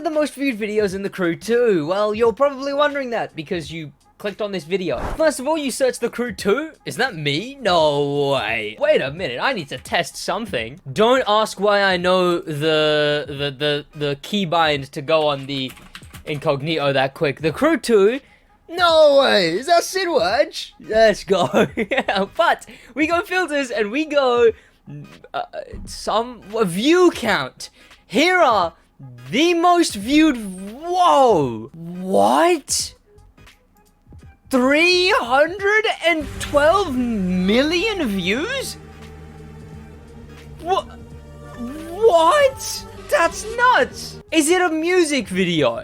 of the most viewed videos in the crew too? Well, you're probably wondering that because you clicked on this video. First of all, you search the crew 2. Is that me? No way. Wait a minute, I need to test something. Don't ask why I know the keybind to go on the incognito that quick. The crew 2. No way. Is that Sidwatch? Let's go. Yeah, but we go filters and we go some view count. Here are the most viewed. Whoa. What? 312 million views? What? That's nuts! Is it a music video?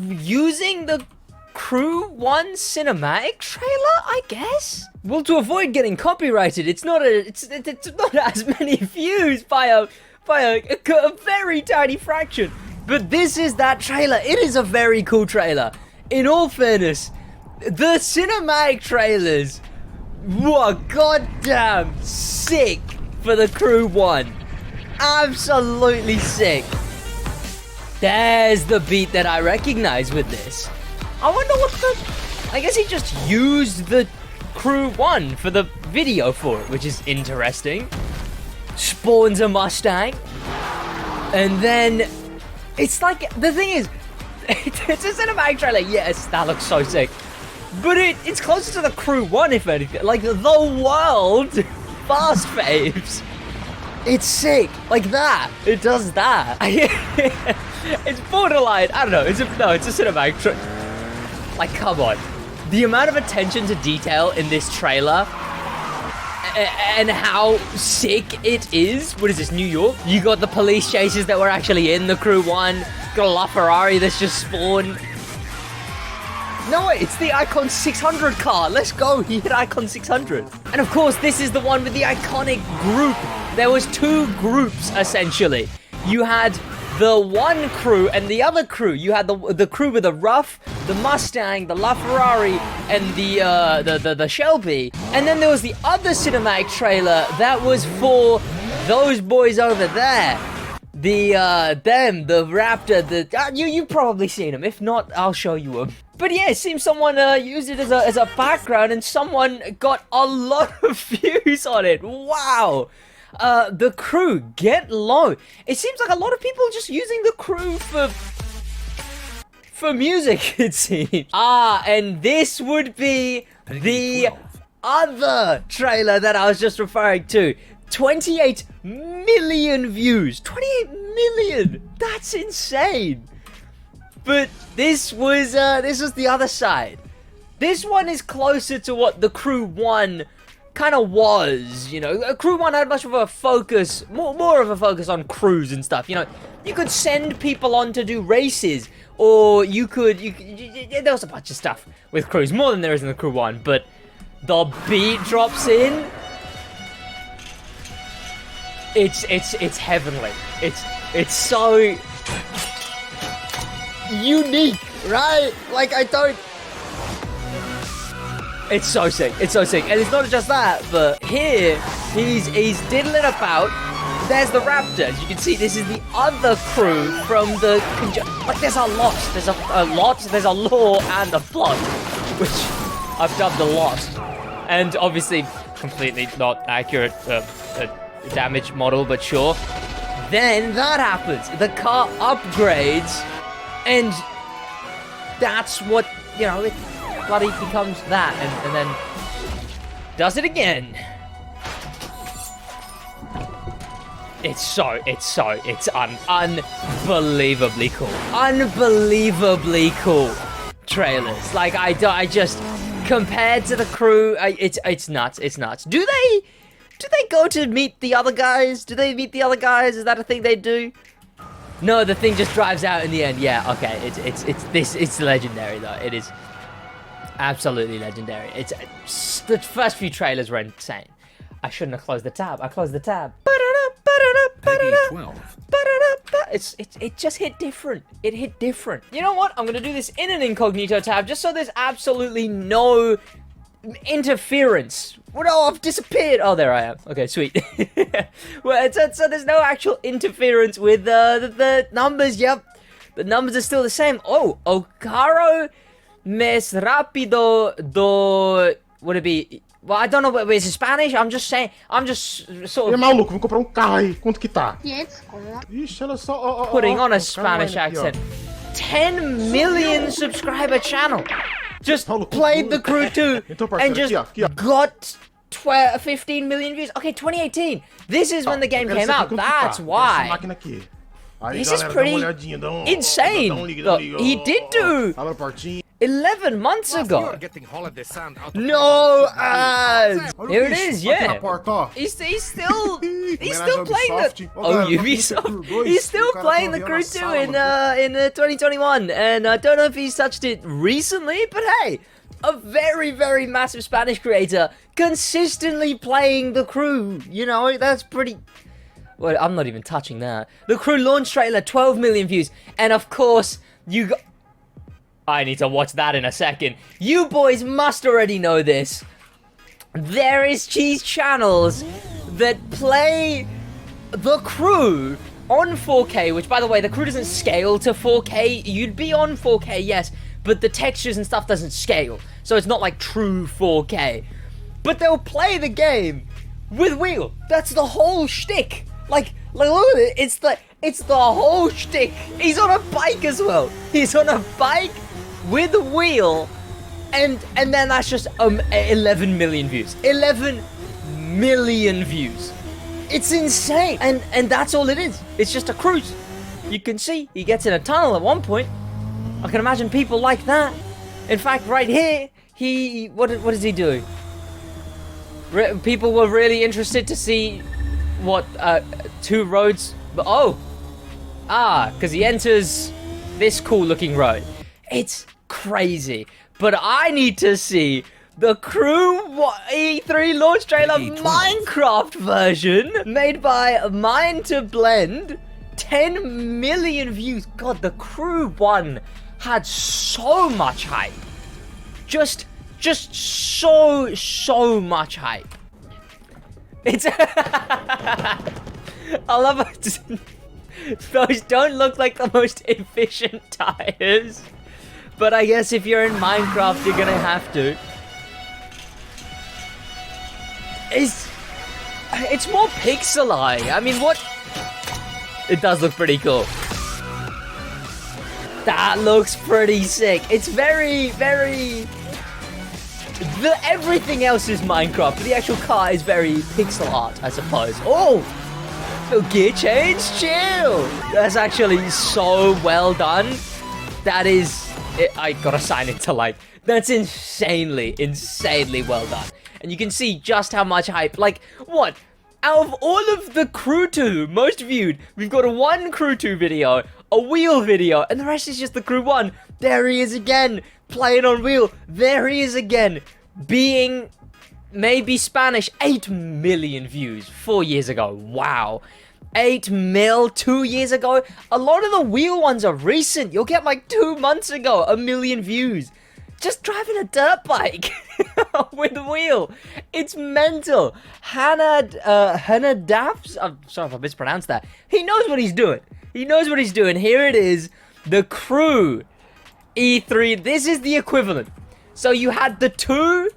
Using the Crew 1 cinematic trailer, I guess? Well, to avoid getting copyrighted, it's not as many views by a very tiny fraction. But this is that trailer. It is a very cool trailer. In all fairness, the cinematic trailers were goddamn sick for the Crew 1. Absolutely sick. There's the beat that I recognize with this. I wonder what I guess he just used the Crew 1 for the video for it, which is interesting. Spawns a Mustang. And then, it's like, the thing is, it's a cinematic trailer. Yes, that looks so sick. But it's closer to the Crew 1, if anything. Like, the world fast faves. It's sick. Like that. It does that. It's borderline. I don't know. It's a cinematic trailer. Like, come on. The amount of attention to detail in this trailer and how sick it is. What is this, New York? You got the police chases that were actually in the Crew 1. Got a LaFerrari that's just spawned. No, wait, it's the Icon 600 car. Let's go. He hit Icon 600. And of course, this is the one with the iconic group. There was 2 groups, essentially. You had the one crew and the other crew. You had the crew with the Rough, the Mustang, the LaFerrari, and the Shelby. And then there was the other cinematic trailer that was for those boys over there. The Raptor, you've probably seen them. If not, I'll show you them. But yeah, it seems someone used it as a background and someone got a lot of views on it. Wow. The crew, get low. It seems like a lot of people are just using the crew for music, it seems. And this would be the other trailer that I was just referring to. 28 million views. 28 million. That's insane. But this was the other side. This one is closer to what the Crew 1 kind of was, you know. Crew 1 had much of a focus, more of a focus on crews and stuff, you know. You could send people on to do races, or you could there was a bunch of stuff with crews, more than there is in the Crew 1, but the beat drops in. It's heavenly. It's so unique, right? Like, it's so sick. It's so sick. And it's not just that, but here he's diddling about. There's the Raptor. As you can see, this is the other crew from the like, there's a lot. There's a lot. There's a lore and a plot, which I've dubbed a lot. And obviously completely not accurate damage model, but sure. Then that happens. The car upgrades, and that's what, you know, it bloody becomes that, and then does it again. It's unbelievably cool. Unbelievably cool trailers. Like, I just, compared to the crew, it's nuts. It's nuts. Do they go to meet the other guys? Do they meet the other guys? Is that a thing they do? No, the thing just drives out in the end. Yeah, okay. It's legendary though. It is absolutely legendary. The first few trailers were insane. I shouldn't have closed the tab. I closed the tab. Peggy 12. It just hit different. It hit different. You know what? I'm gonna do this in an incognito tab just so there's absolutely no interference. Well, no, I've disappeared. Oh, there I am. Okay, sweet. Well, so there's no actual interference with the numbers. Yep. The numbers are still the same. Oh, Ocaro mes rápido do... Would it be... Well, I don't know what is it Spanish. I'm just saying. I'm just sort É of maluco, vou comprar carro aí. Quanto que tá? 500 conto. Ixi, olha só. putting on a o cara Spanish aqui, ó. accent. 10 million subscriber channel. Just Maluco, played the Crew 2 Então, parceiro, and just aqui, ó. got 15 million views. Okay, 2018. This is when the game Eu quero came saber out. quanto que tá. That's Essa why. máquina aqui. Aí, This galera, is dá uma pretty olhadinha, dá um- insane. dá um liga, Look, liga, he ó, did ó, do abre a portinha. 11 months You ago. are getting holiday sand out of No ads. Olha o Here it bicho, is, aqui na yeah. porta, ó. He's still Homenagem still ao playing Ubisoft. the Ó, galera, Ubisoft. Crew 2, He's still o cara playing the correu Crew na 2 sala, in mano. 2021, and I don't know if he's touched it recently, but hey, a very massive Spanish creator consistently playing the Crew. You know, that's pretty. Well, I'm not even touching that. The Crew launch trailer, 12 million views, and of course you got. I need to watch that in a second. You boys must already know this. There is cheese channels that play the Crew on 4K, which by the way, the Crew doesn't scale to 4K. You'd be on 4K, yes, but the textures and stuff doesn't scale. So it's not like true 4K. But they'll play the game with wheel. That's the whole shtick. Like look at it. It's the whole shtick. He's on a bike as well. He's on a bike with a wheel, and then that's just 11 million views. 11 million views. It's insane, and that's all it is. It's just a cruise. You can see he gets in a tunnel at one point. I can imagine people like that. In fact, right here, what is he doing? People were really interested to see what two roads. Because he enters this cool looking road. It's crazy, but I need to see the Crew E3 launch trailer Minecraft version made by Mind to Blend. 10 million views. God, the Crew 1 had so much hype. Just so much hype. It's I love it. Those don't look like the most efficient tires, but I guess if you're in Minecraft, you're gonna have to. It's more pixel-y. I mean, what? It does look pretty cool. That looks pretty sick. It's very. Everything else is Minecraft, but the actual car is very pixel art, I suppose. Oh! Gear change, chill! That's actually so well done. That is... I gotta sign it to like... That's insanely well done. And you can see just how much hype... Like, what? Out of all of the Crew 2 most viewed, we've got one Crew 2 video, a wheel video, and the rest is just the Crew 1. There he is again, playing on wheel. There he is again, being maybe Spanish. 8 million views 4 years ago. Wow. 8 mil 2 years ago. A lot of the wheel ones are recent. You'll get like 2 months ago 1 million views. Just driving a dirt bike with a wheel. It's mental. Hannah Daffs. I'm sorry if I mispronounced that. He knows what he's doing. He knows what he's doing. Here it is. The Crew E3. This is the equivalent. So you had the 2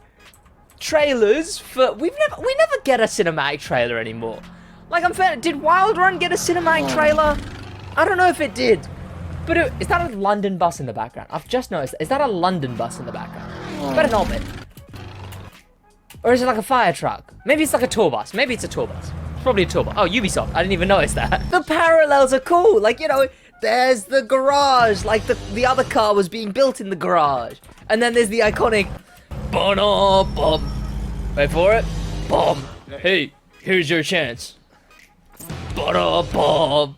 trailers for... We never get a cinematic trailer anymore. Like, I'm fair. Did Wild Run get a cinematic trailer? I don't know if it did. But is that a London bus in the background? I've just noticed. Is that a London bus in the background? Better not be. Or is it like a fire truck? Maybe it's like a tour bus. Maybe it's a tour bus. It's probably a tour bus. Oh, Ubisoft. I didn't even notice that. The parallels are cool. Like, you know, there's the garage. Like, the other car was being built in the garage. And then there's the iconic... Bum. Wait for it. Bum. Hey, here's your chance. Bum.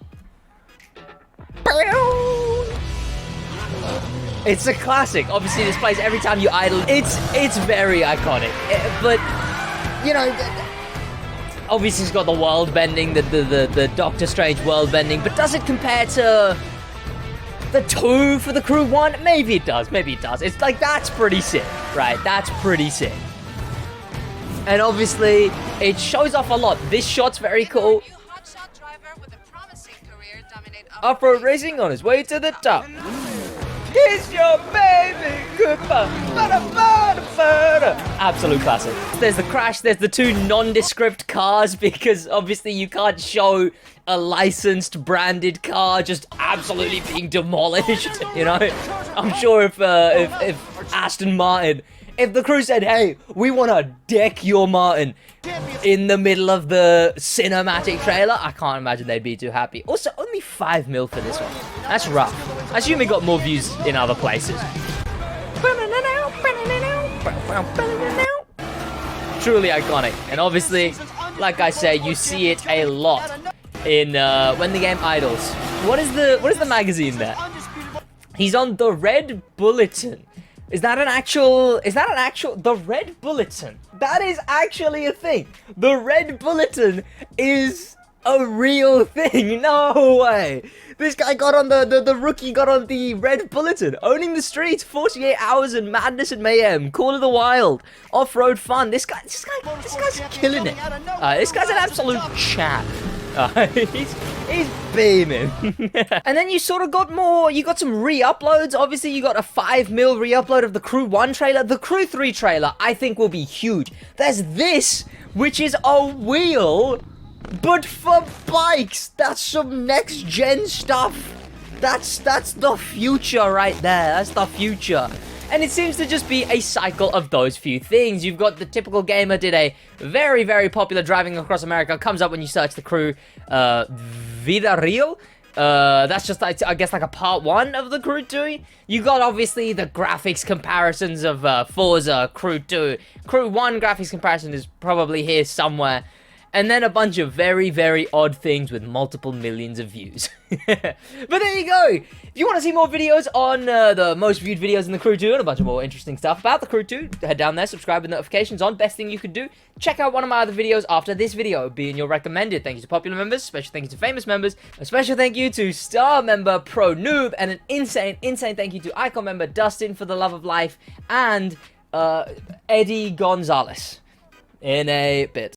It's a classic. Obviously, this plays every time you idle. It's very iconic. But you know, obviously, it's got the world bending, the Doctor Strange world bending. But does it compare to the 2 for the Crew 1? Maybe it does. It's like that's pretty sick, right? That's pretty sick. And obviously, it shows off a lot. This shot's very cool. Hotshot driver with a promising career dominate Off-road racing on his way to the top. Kiss your baby goodbye. Absolute classic. There's the crash, there's the two nondescript cars because obviously you can't show a licensed branded car just absolutely being demolished, you know? I'm sure if Aston Martin, if the crew said, hey, we want to deck your Martin in the middle of the cinematic trailer, I can't imagine they'd be too happy. Also, only 5 mil for this one. That's rough. I assume it got more views in other places. Truly iconic. And obviously, like I say, you see it a lot in when the game idles. What is the magazine there? He's on the Red Bulletin. Is that an actual, the Red Bulletin? That is actually a thing. The Red Bulletin is a real thing. No way. This guy got on the rookie got on the Red Bulletin. Owning the streets, 48 hours and madness and mayhem. Call of the Wild. Off-road fun. This guy's killing it. This guy's an absolute champ. He's beaming. And then you sort of got more, you got some re-uploads. Obviously, you got a 5 mil re-upload of the Crew 1 trailer. The Crew 3 trailer, I think, will be huge. There's this, which is a wheel, but for bikes. That's some next-gen stuff. That's the future right there. That's the future. And it seems to just be a cycle of those few things. You've got the typical gamer did a very, very popular driving across America. Comes up when you search the Crew Vida Real. That's just, I guess, like a part 1 of the Crew 2. You got, obviously, the graphics comparisons of Forza, Crew 2. Crew 1 graphics comparison is probably here somewhere. And then a bunch of very, very odd things with multiple millions of views. But there you go. If you want to see more videos on the most viewed videos in the Crew 2 and a bunch of more interesting stuff about the Crew 2, head down there, subscribe with notifications on. Best thing you could do. Check out one of my other videos after this video, being your recommended. Thank you to popular members, special thank you to famous members, a special thank you to star member Pro Noob, and an insane, insane thank you to icon member Dustin for the love of life, and Eddie Gonzalez. In a bit.